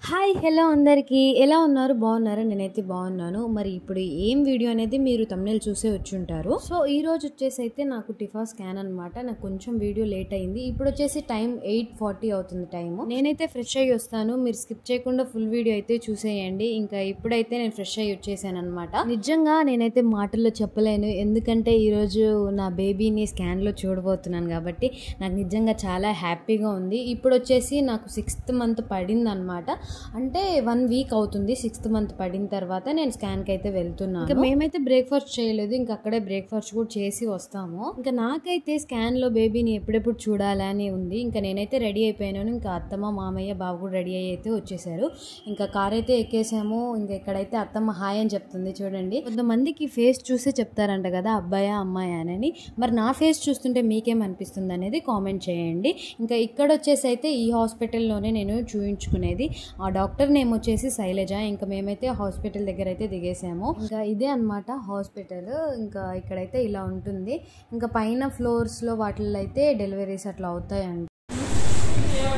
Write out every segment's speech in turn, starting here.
hi hello అందరికీ ఎలా ఉన్నారు బాగున్నారా నేనైతే బాగున్నాను మరి ఇప్పుడు ఏం వీడియో అనేది మీరు తమ్నేల్ చూసే వచ్చుంటారు సో ఈ రోజు వచ్చేసి అయితే నాకు టిఫా స్కాన్ అన్నమాట నాకు కొంచెం వీడియో లేట్ అయింది ఇప్పుడు వచ్చేసి టైం 8:40 అవుతుంది టైం నేనైతే ఫ్రెష్ అయ్యి వస్తాను మీరు స్కిప్ చేయకుండా ఫుల్ వీడియో అయితే చూసేయండి ఇంకా ఇప్పుడైతే నేను ఫ్రెష్ అయ్యి వచ్చేసాను అన్నమాట నిజంగా నేనైతే మాటల్లో చెప్పలేను ఎందుకంటే ఈ రోజు నా బేబీని స్కాన్ లో చూడబోతున్నాను కాబట్టి నాకు నిజంగా చాలా హ్యాపీగా ఉంది ఇప్పుడు వచ్చేసి నాకు 6th మంత్ పడింది అన్నమాట అంటే 1 వీక్ అవుతుంది 6th మంత్ పడిన తర్వాత నేను స్కాన్ కి అయితే వెళ్తున్నాను ఇంకా మేమైతే బ్రేక్ఫాస్ట్ చేయలేదు ఇంకా అక్కడే బ్రేక్ఫాస్ట్ కూడా చేసి వస్తాము ఇంకా నాకైతే స్కాన్ లో బేబీని ఎప్పుడెప్పుడు చూడాలని ఉంది ఇంకా నేనైతే రెడీ అయిపోయాను ఇంకా అత్తమ్మ మామయ్య బాబు కూడా రెడీ అయ్యి అయితే వచ్చేసారు ఇంకా కార్ అయితే ఎక్కేసాము ఇంకా ఇక్కడైతే అత్తమ్మ హాయ్ అని చెప్తుంది చూడండి కొంతమందికి ఫేస్ చూసే చెప్తారంట కదా అబ్బాయా అమ్మాయా అని మరి నా ఫేస్ చూస్తుంటే మీకేమనిపిస్తుంది అనేది కామెంట్ చేయండి ఇంకా ఇక్కడ వచ్చేసి అయితే ఈ హాస్పిటల్లోనే నేను చూయించుకునేది ఆ డాక్టర్ నేమ్ వచ్చేసి శైలజ ఇంకా మేమైతే హాస్పిటల్ దగ్గర అయితే దిగేసాము ఇంకా ఇదే అన్నమాట హాస్పిటల్ ఇంకా ఇక్కడైతే ఇలా ఉంటుంది ఇంకా పైన ఫ్లోర్స్ లో వాటిల్లో అయితే డెలివరీస్ అట్లా అవుతాయండి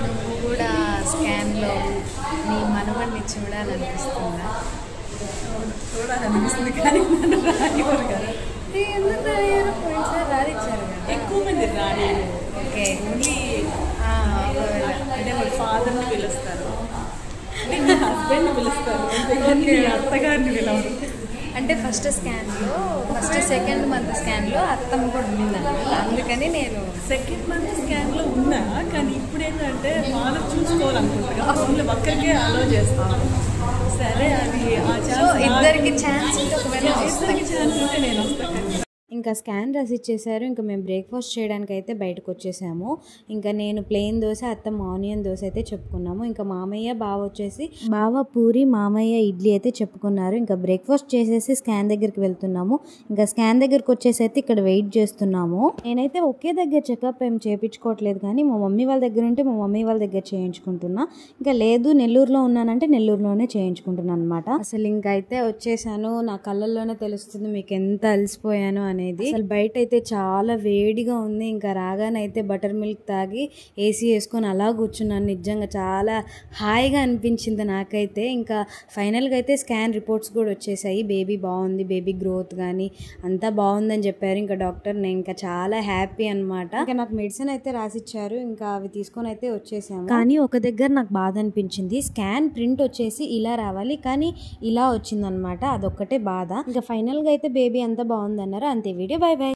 నువ్వు కూడా స్కాన్ లో నీ మనవడిని చూడాలనిపిస్తుందా చూడాలనిపిస్తుంది కానీ రానివ్వరు కదా ఎందుకు పోయినసారి రానిచ్చారు కదా ఎక్కువ మంది రానివ్వరు ఓకే ఓన్లీ అంటే వాళ్ళ ఫాదర్ని పిలుస్తారు మీ హస్బెండ్ని పిలుస్తారు మీ అత్తగారిని పిలవరు అంటే ఫస్ట్ సెకండ్ మంత్ స్కాన్లో అత్తమ్మ కూడా ఉండిందన్నమాట అందుకని నేను సెకండ్ మంత్ స్కాన్లో ఉన్నా కానీ ఇప్పుడు ఏంటంటే వాళ్ళు చూసుకోవాలనుకుంటారు ఓన్లీ ఒక్కరికే అలో చేస్తాను సరే అది ఆ ఛాన్స్ ఇద్దరికి ఛాన్స్ ఇద్దరికి ఛాన్స్ ఉంటే నేను వస్తాను ఇంకా స్కాన్ రాసిచ్చేసారు ఇంకా మేము బ్రేక్ఫాస్ట్ చేయడానికి అయితే బయటకు వచ్చేసాము ఇంకా నేను ప్లెయిన్ దోశ అత్తమ్మ ఆనియన్ దోశ అయితే చెప్పుకున్నాము ఇంకా మామయ్య బావ వచ్చేసి బావ పూరి మామయ్య ఇడ్లీ అయితే చెప్పుకున్నారు ఇంకా బ్రేక్ఫాస్ట్ చేసేసి స్కాన్ దగ్గరికి వెళ్తున్నాము ఇంకా స్కాన్ దగ్గరికి వచ్చేసి అయితే ఇక్కడ వెయిట్ చేస్తున్నాము నేనైతే ఒకే దగ్గర చెకప్ ఏం చేయించుకోవట్లేదు కానీ మా మమ్మీ వాళ్ళ దగ్గర ఉంటే మా మమ్మీ వాళ్ళ దగ్గర చేయించుకుంటున్నా ఇంకా లేదు నెల్లూరులో ఉన్నానంటే నెల్లూరులోనే చేయించుకుంటున్నాను అనమాట అసలు ఇంకా అయితే వచ్చేసాను నా కళ్ళల్లోనే తెలుస్తుంది మీకు ఎంత అలసిపోయాను అనేది అసలు బయట అయితే చాలా వేడిగా ఉంది ఇంకా రాగానైతే బటర్ మిల్క్ తాగి ఏసీ వేసుకొని అలా కూర్చున్నాను నిజంగా చాలా హాయిగా అనిపించింది నాకైతే ఇంకా ఫైనల్గా అయితే స్కాన్ రిపోర్ట్స్ కూడా వచ్చేసాయి బేబీ బాగుంది బేబీ గ్రోత్ కానీ అంతా బాగుందని చెప్పారు ఇంకా డాక్టర్ నేను ఇంకా చాలా హ్యాపీ అనమాట ఇంకా నాకు మెడిసిన్ అయితే రాసిచ్చారు ఇంకా అవి తీసుకొని అయితే వచ్చేసాము కానీ ఒక దగ్గర నాకు బాధ అనిపించింది స్కాన్ ప్రింట్ వచ్చేసి ఇలా రావాలి కానీ ఇలా వచ్చిందనమాట అదొక్కటే బాధ ఇంకా ఫైనల్గా అయితే బేబీ అంతా బాగుంది అన్నారు అంతే వీడియో బై బై